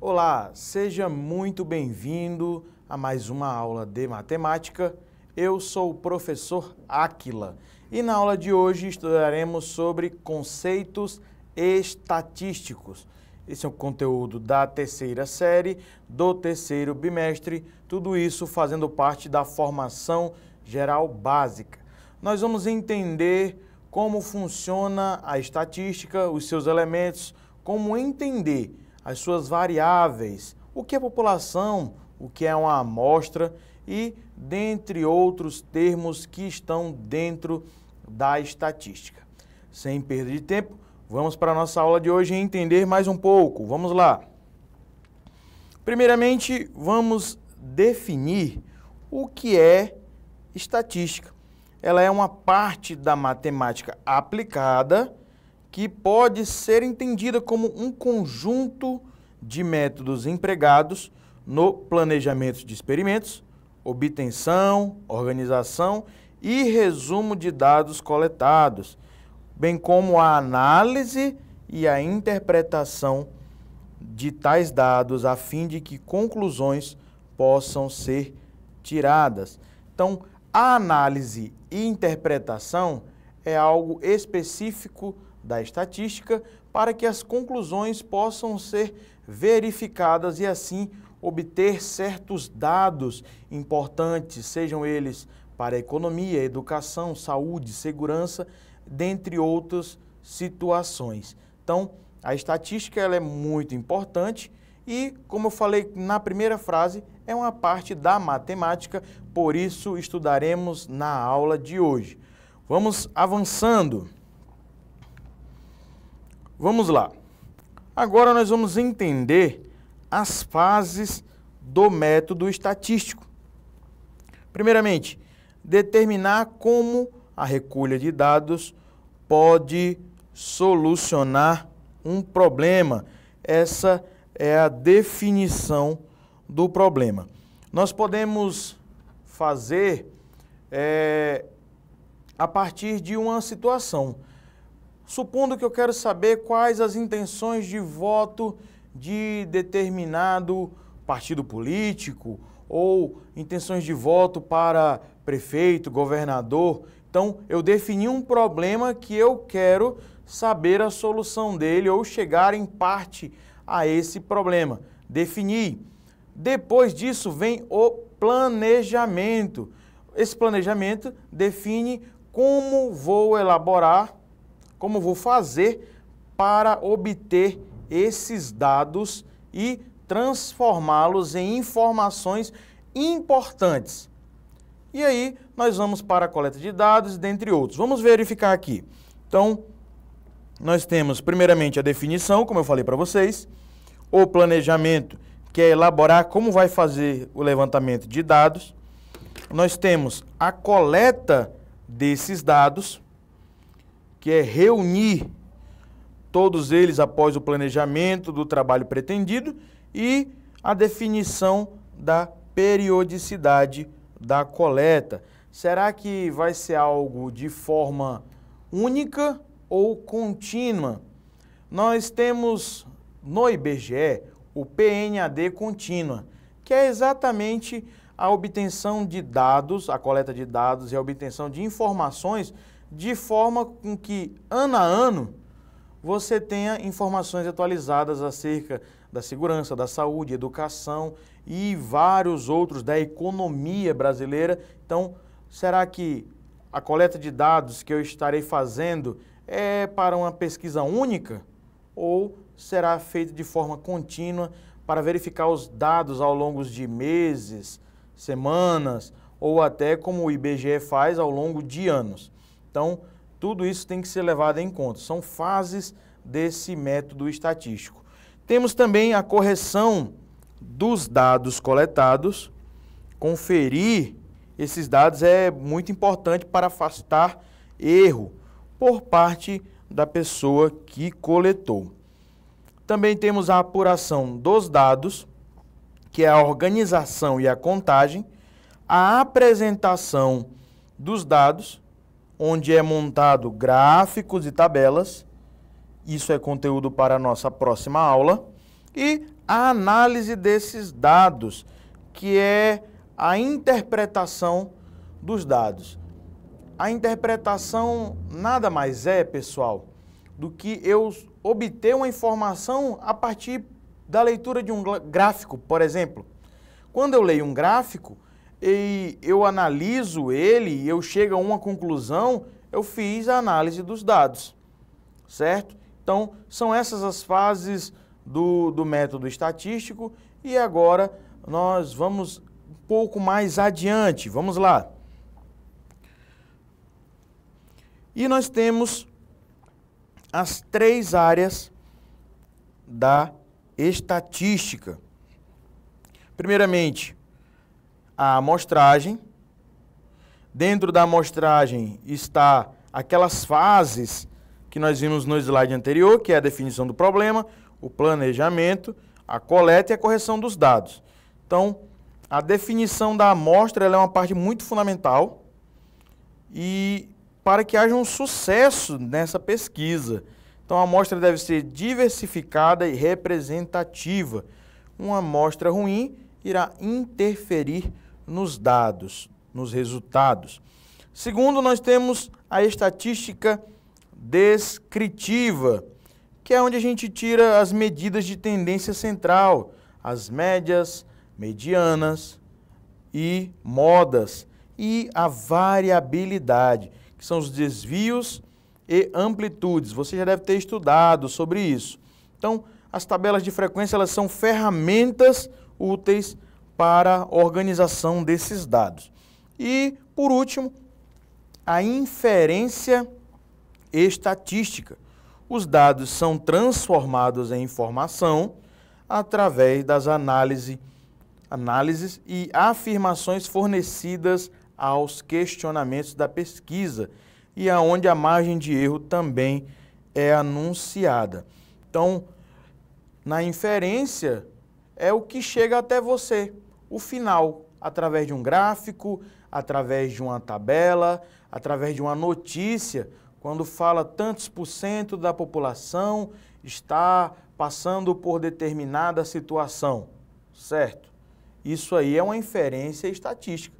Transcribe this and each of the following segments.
Olá, seja muito bem-vindo a mais uma aula de matemática. Eu sou o professor Áquila e na aula de hoje estudaremos sobre conceitos estatísticos. Esse é um conteúdo da terceira série, do terceiro bimestre, tudo isso fazendo parte da formação geral básica. Nós vamos entender como funciona a estatística, os seus elementos, como entender as suas variáveis, o que é população, o que é uma amostra e dentre outros termos que estão dentro da estatística. Sem perda de tempo, vamos para a nossa aula de hoje e entender mais um pouco. Vamos lá. Primeiramente, vamos definir o que é estatística. Ela é uma parte da matemática aplicada que pode ser entendida como um conjunto de métodos empregados no planejamento de experimentos, obtenção, organização e resumo de dados coletados, bem como a análise e a interpretação de tais dados a fim de que conclusões possam ser tiradas. Então, a análise e interpretação é algo específico da estatística para que as conclusões possam ser verificadas e assim obter certos dados importantes, sejam eles para a economia, educação, saúde, segurança, dentre outras situações. Então, a estatística ela é muito importante e, como eu falei na primeira frase, é uma parte da matemática, por isso estudaremos na aula de hoje. Vamos avançando. Vamos lá. Agora nós vamos entender as fases do método estatístico. Primeiramente, determinar como a recolha de dados pode solucionar um problema. Essa é a definição do problema. Nós podemos fazer a partir de uma situação. Supondo que eu quero saber quais as intenções de voto de determinado partido político ou intenções de voto para prefeito, governador. Então, eu defini um problema que eu quero saber a solução dele ou chegar em parte a esse problema. Defini. Depois disso vem o planejamento. Esse planejamento define como vou elaborar, como vou fazer para obter esses dados e transformá-los em informações importantes. E aí, nós vamos para a coleta de dados, dentre outros. Vamos verificar aqui. Então, nós temos, primeiramente, a definição, como eu falei para vocês, o planejamento, que é elaborar como vai fazer o levantamento de dados. Nós temos a coleta desses dados, que é reunir todos eles após o planejamento do trabalho pretendido e a definição da periodicidade da coleta. Será que vai ser algo de forma única ou contínua? Nós temos no IBGE o PNAD contínua, que é exatamente a obtenção de dados, a coleta de dados e a obtenção de informações de forma com que, ano a ano, você tenha informações atualizadas acerca da segurança, da saúde, educação e vários outros da economia brasileira. Então, será que a coleta de dados que eu estarei fazendo é para uma pesquisa única ou será feita de forma contínua para verificar os dados ao longo de meses, semanas ou até como o IBGE faz ao longo de anos? Então, tudo isso tem que ser levado em conta. São fases desse método estatístico. Temos também a correção dos dados coletados. Conferir esses dados é muito importante para afastar erro por parte da pessoa que coletou. Também temos a apuração dos dados, que é a organização e a contagem, a apresentação dos dados, onde é montado gráficos e tabelas. Isso é conteúdo para a nossa próxima aula. E a análise desses dados, que é a interpretação dos dados. A interpretação nada mais é, pessoal, do que eu obter uma informação a partir da leitura de um gráfico, por exemplo. Quando eu leio um gráfico e eu analiso ele e eu chego a uma conclusão, eu fiz a análise dos dados, certo? Então, são essas as fases do método estatístico e agora nós vamos um pouco mais adiante. Vamos lá. E nós temos as 3 áreas da estatística. Primeiramente, a amostragem. Dentro da amostragem está aquelas fases que nós vimos no slide anterior, que é a definição do problema, o planejamento, a coleta e a correção dos dados. Então, a definição da amostra ela é uma parte muito fundamental e para que haja um sucesso nessa pesquisa. Então, a amostra deve ser diversificada e representativa. Uma amostra ruim irá interferir nos dados, nos resultados. Segundo, nós temos a estatística descritiva, que é onde a gente tira as medidas de tendência central, as médias, medianas e modas, e a variabilidade, que são os desvios e amplitudes. Você já deve ter estudado sobre isso. Então, as tabelas de frequência elas são ferramentas úteis para a organização desses dados. E, por último, a inferência estatística. Os dados são transformados em informação através das análises e afirmações fornecidas aos questionamentos da pesquisa e aonde a margem de erro também é anunciada. Então, na inferência é o que chega até você, o final, através de um gráfico, através de uma tabela, através de uma notícia, quando fala tantos por cento da população está passando por determinada situação, certo? Isso aí é uma inferência estatística.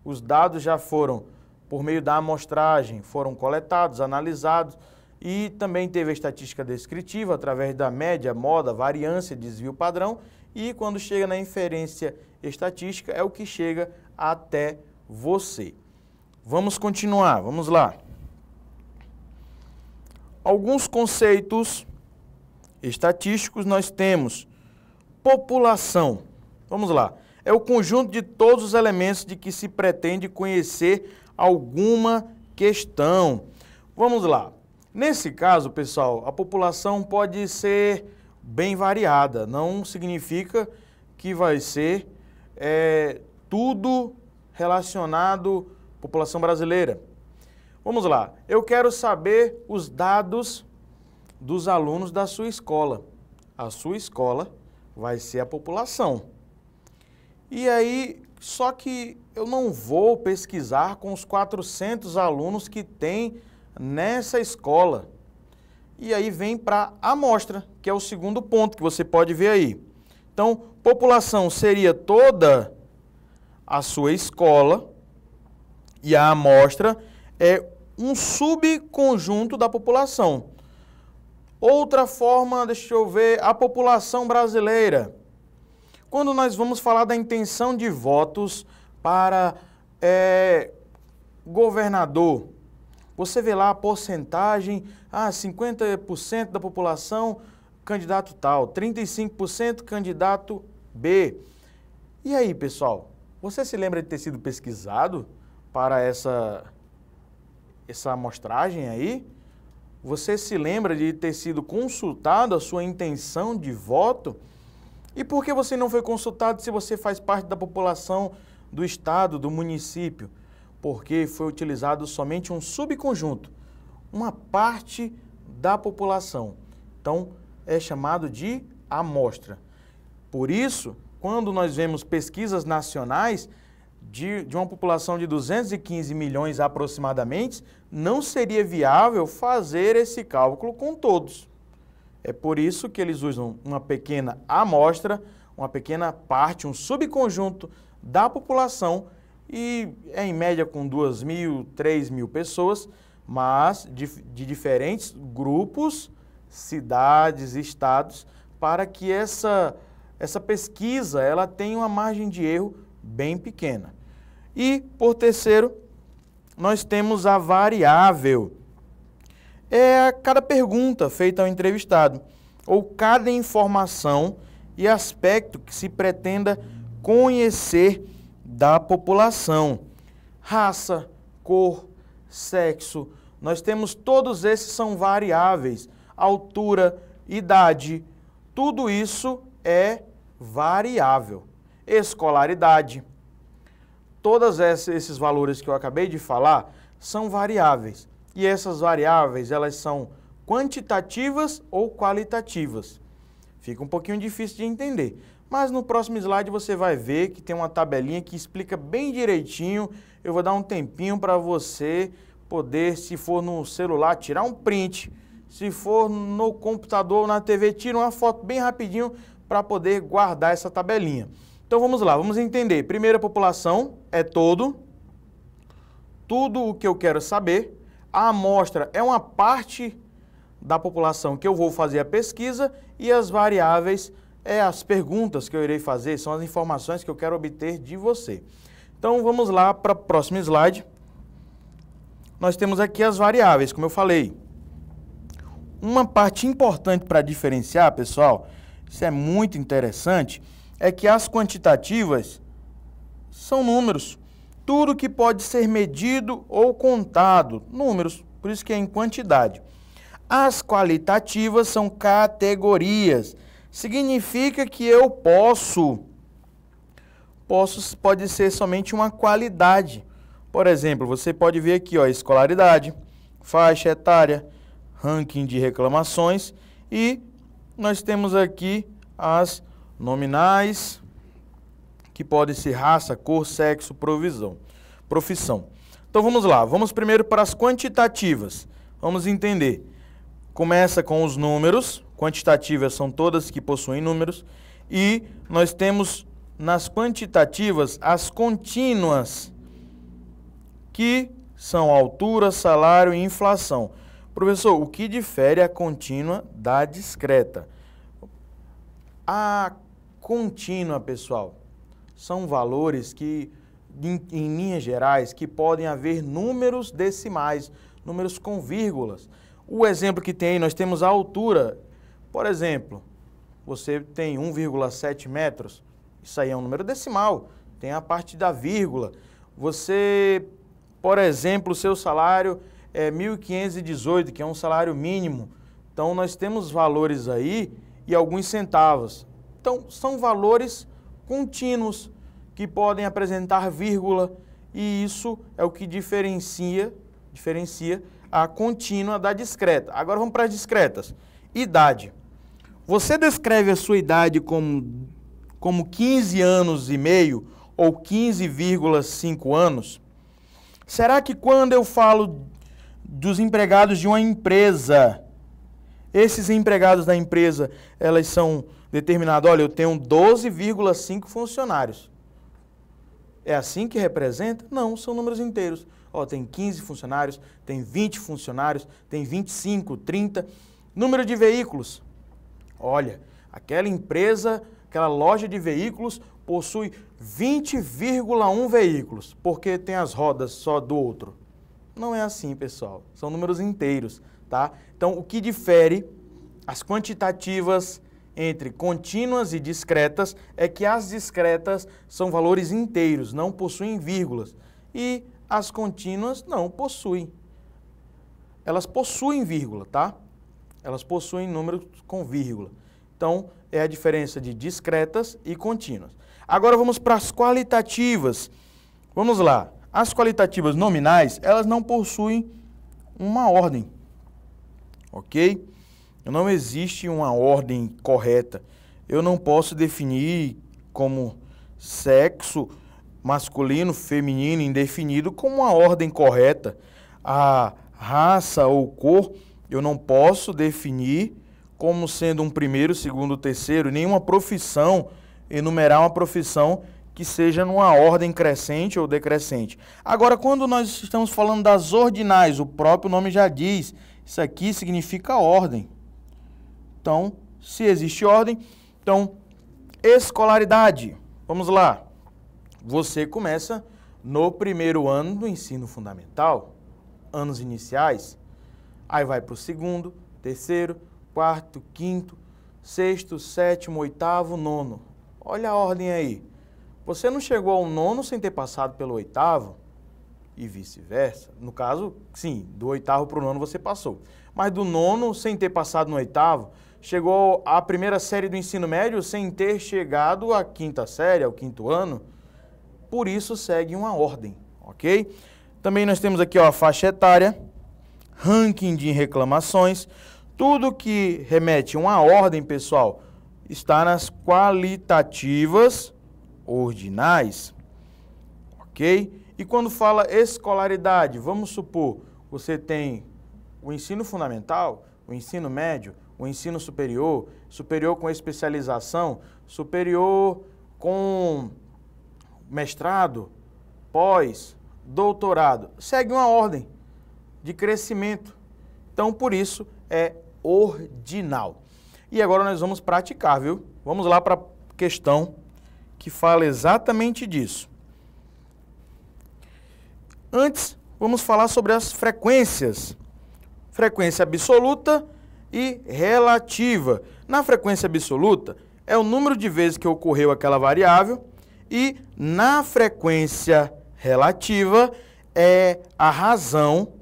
Os dados já foram, por meio da amostragem, foram coletados, analisados e também teve a estatística descritiva através da média, moda, variância, desvio padrão e quando chega na inferência estatística é o que chega até você. Vamos continuar, vamos lá. Alguns conceitos estatísticos nós temos. População. Vamos lá. É o conjunto de todos os elementos de que se pretende conhecer alguma questão. Vamos lá. Nesse caso, pessoal, a população pode ser bem variada. Não significa que vai ser tudo relacionado à população brasileira. Vamos lá. Eu quero saber os dados dos alunos da sua escola. A sua escola vai ser a população. E aí, só que eu não vou pesquisar com os 400 alunos que tem nessa escola. E aí vem para a amostra, que é o segundo ponto que você pode ver aí. Então, população seria toda a sua escola e a amostra é um subconjunto da população. Outra forma, deixa eu ver, a população brasileira. Quando nós vamos falar da intenção de votos para governador, você vê lá a porcentagem, 50% da população, candidato tal, 35% candidato B. E aí, pessoal, você se lembra de ter sido pesquisado para essa amostragem aí? Você se lembra de ter sido consultado a sua intenção de voto? E por que você não foi consultado se você faz parte da população do estado, do município? Porque foi utilizado somente um subconjunto, uma parte da população. Então, é chamado de amostra. Por isso, quando nós vemos pesquisas nacionais de uma população de 215 milhões aproximadamente, não seria viável fazer esse cálculo com todos. É por isso que eles usam uma pequena amostra, uma pequena parte, um subconjunto da população, e é em média com 2.000, 3.000 pessoas, mas de diferentes grupos, cidades, estados, para que essa pesquisa ela tenha uma margem de erro bem pequena. E, por terceiro, nós temos a variável. É cada pergunta feita ao entrevistado, ou cada informação e aspecto que se pretenda conhecer da população. Raça, cor, sexo, nós temos todos esses são variáveis. Altura, idade, tudo isso é variável. Escolaridade, todos esses valores que eu acabei de falar são variáveis. E essas variáveis, elas são quantitativas ou qualitativas. Fica um pouquinho difícil de entender. Mas no próximo slide você vai ver que tem uma tabelinha que explica bem direitinho. Eu vou dar um tempinho para você poder, se for no celular, tirar um print. Se for no computador ou na TV, tira uma foto bem rapidinho para poder guardar essa tabelinha. Então vamos lá, vamos entender. Primeiro, a população é tudo o que eu quero saber. A amostra é uma parte da população que eu vou fazer a pesquisa e as variáveis é as perguntas que eu irei fazer, são as informações que eu quero obter de você. Então vamos lá para o próximo slide. Nós temos aqui as variáveis, como eu falei. Uma parte importante para diferenciar, pessoal, isso é muito interessante, é que as quantitativas são números. Tudo que pode ser medido ou contado, números, por isso que é em quantidade. As qualitativas são categorias. Significa que eu pode ser somente uma qualidade. Por exemplo, você pode ver aqui, ó, escolaridade, faixa etária, ranking de reclamações e nós temos aqui as nominais, que podem ser raça, cor, sexo, profissão. Então vamos lá, vamos primeiro para as quantitativas. Vamos entender. Começa com os números, quantitativas são todas que possuem números, e nós temos nas quantitativas as contínuas, que são altura, salário e inflação. Professor, o que difere a contínua da discreta? A contínua, pessoal, são valores que, em linhas gerais, que podem haver números decimais, números com vírgulas. O exemplo que tem aí, nós temos a altura. Por exemplo, você tem 1,7 metros, isso aí é um número decimal, tem a parte da vírgula. Você, por exemplo, o seu salário é 1.518, que é um salário mínimo. Então, nós temos valores aí e alguns centavos. Então, são valores contínuos que podem apresentar vírgula e isso é o que diferencia a contínua da discreta. Agora vamos para as discretas. Idade. Você descreve a sua idade como 15 anos e meio ou 15,5 anos? Será que quando eu falo dos empregados de uma empresa, esses empregados da empresa, elas são determinados, olha, eu tenho 12,5 funcionários. É assim que representa? Não, são números inteiros. Ó, tem 15 funcionários, tem 20 funcionários, tem 25, 30. Número de veículos. Olha, aquela empresa, aquela loja de veículos possui 20,1 veículos, porque tem as rodas só do outro. Não é assim, pessoal. São números inteiros, tá? Então, o que difere as quantitativas entre contínuas e discretas é que as discretas são valores inteiros, não possuem vírgulas. E as contínuas não possuem. Elas possuem vírgula, tá? Elas possuem números com vírgula. Então, é a diferença de discretas e contínuas. Agora vamos para as qualitativas. Vamos lá. As qualitativas nominais, elas não possuem uma ordem. Ok? Não existe uma ordem correta. Eu não posso definir como sexo masculino, feminino, indefinido como uma ordem correta. A raça ou cor, eu não posso definir como sendo um primeiro, segundo, terceiro, nenhuma profissão, enumerar uma profissão que seja numa ordem crescente ou decrescente. Agora, quando nós estamos falando das ordinais, o próprio nome já diz, isso aqui significa ordem. Então, se existe ordem, então, escolaridade. Vamos lá. Você começa no primeiro ano do ensino fundamental, anos iniciais, aí vai para o segundo, terceiro, quarto, quinto, sexto, sétimo, oitavo, nono. Olha a ordem aí. Você não chegou ao nono sem ter passado pelo oitavo e vice-versa. No caso, sim, do oitavo para o nono você passou. Mas do nono sem ter passado no oitavo, chegou à primeira série do ensino médio sem ter chegado à quinta série, ao quinto ano. Por isso segue uma ordem, ok? Também nós temos aqui ó, a faixa etária, ranking de reclamações. Tudo que remete a uma ordem, pessoal, está nas qualitativas ordinais, ok? E quando fala escolaridade, vamos supor, você tem o ensino fundamental, o ensino médio, o ensino superior, superior com especialização, superior com mestrado, pós, doutorado. Segue uma ordem de crescimento. Então, por isso, é ordinal. E agora nós vamos praticar, viu? Vamos lá para a questão que fala exatamente disso. Antes, vamos falar sobre as frequências. Frequência absoluta e relativa. Na frequência absoluta, é o número de vezes que ocorreu aquela variável, e na frequência relativa, é a razão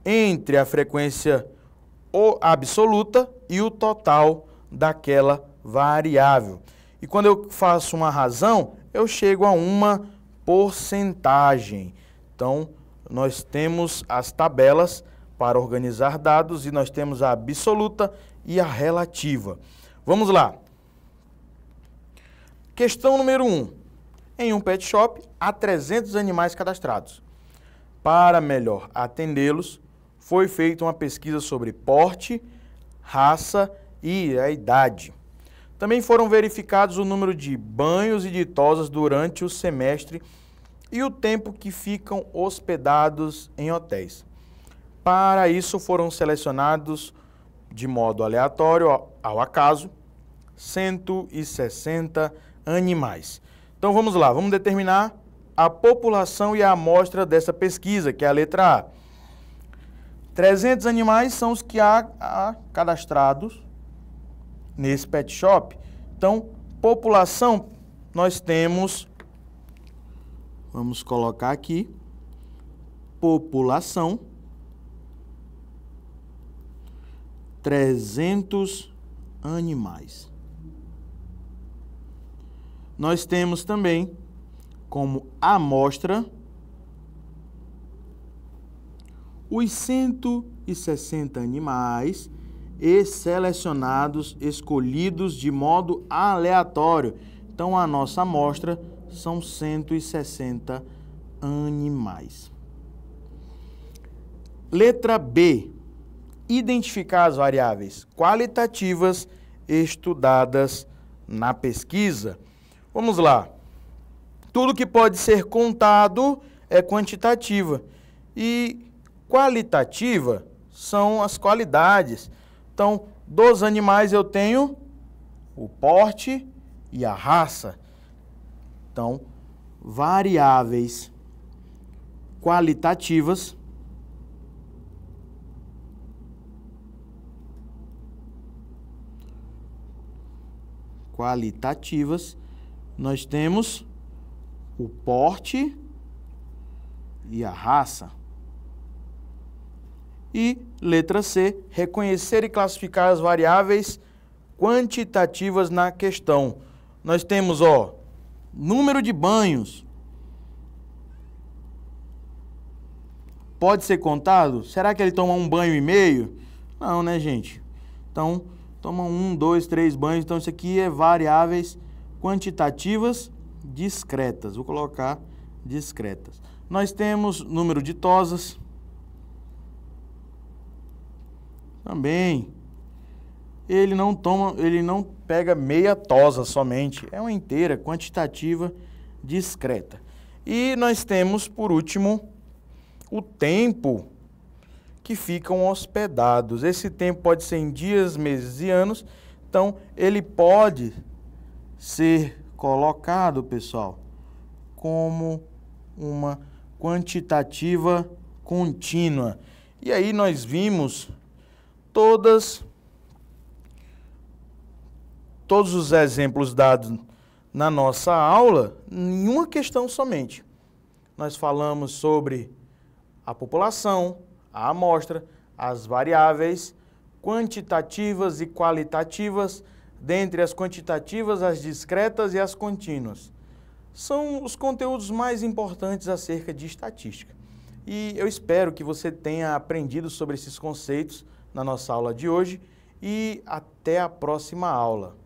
entre a frequência absoluta e o total daquela variável. E quando eu faço uma razão, eu chego a uma porcentagem. Então, nós temos as tabelas para organizar dados e nós temos a absoluta e a relativa. Vamos lá. Questão número 1. Em um pet shop, há 300 animais cadastrados. Para melhor atendê-los, foi feita uma pesquisa sobre porte, raça e a idade. Também foram verificados o número de banhos e de tosas durante o semestre e o tempo que ficam hospedados em hotéis. Para isso, foram selecionados de modo aleatório, ao acaso, 160 animais. Então, vamos lá, vamos determinar a população e a amostra dessa pesquisa, que é a letra A. 300 animais são os que há cadastrados nesse pet shop. Então, população, nós temos, vamos colocar aqui, população, 300 animais. Nós temos também como amostra os 160 animais selecionados, escolhidos de modo aleatório. Então, a nossa amostra são 160 animais. Letra B. Identificar as variáveis qualitativas estudadas na pesquisa. Vamos lá. Tudo que pode ser contado é quantitativa e qualitativa são as qualidades. Então, dos animais eu tenho o porte e a raça. Então, variáveis qualitativas nós temos o porte e a raça. E letra C, reconhecer e classificar as variáveis quantitativas na questão. Nós temos, ó, número de banhos. Pode ser contado? Será que ele toma 1,5 banhos? Não, né, gente? Então, toma 1, 2, 3 banhos. Então, isso aqui é variáveis quantitativas discretas. Vou colocar discretas. Nós temos número de tosas. Também. ele não pega meia tosa somente, é uma inteira, quantitativa, discreta. E nós temos, por último, o tempo que ficam hospedados. Esse tempo pode ser em dias, meses e anos, então ele pode ser colocado, pessoal, como uma quantitativa contínua. E aí nós vimos todos os exemplos dados na nossa aula em uma questão somente. Nós falamos sobre a população, a amostra, as variáveis quantitativas e qualitativas, dentre as quantitativas, as discretas e as contínuas. São os conteúdos mais importantes acerca de estatística. E eu espero que você tenha aprendido sobre esses conceitos na nossa aula de hoje e até a próxima aula.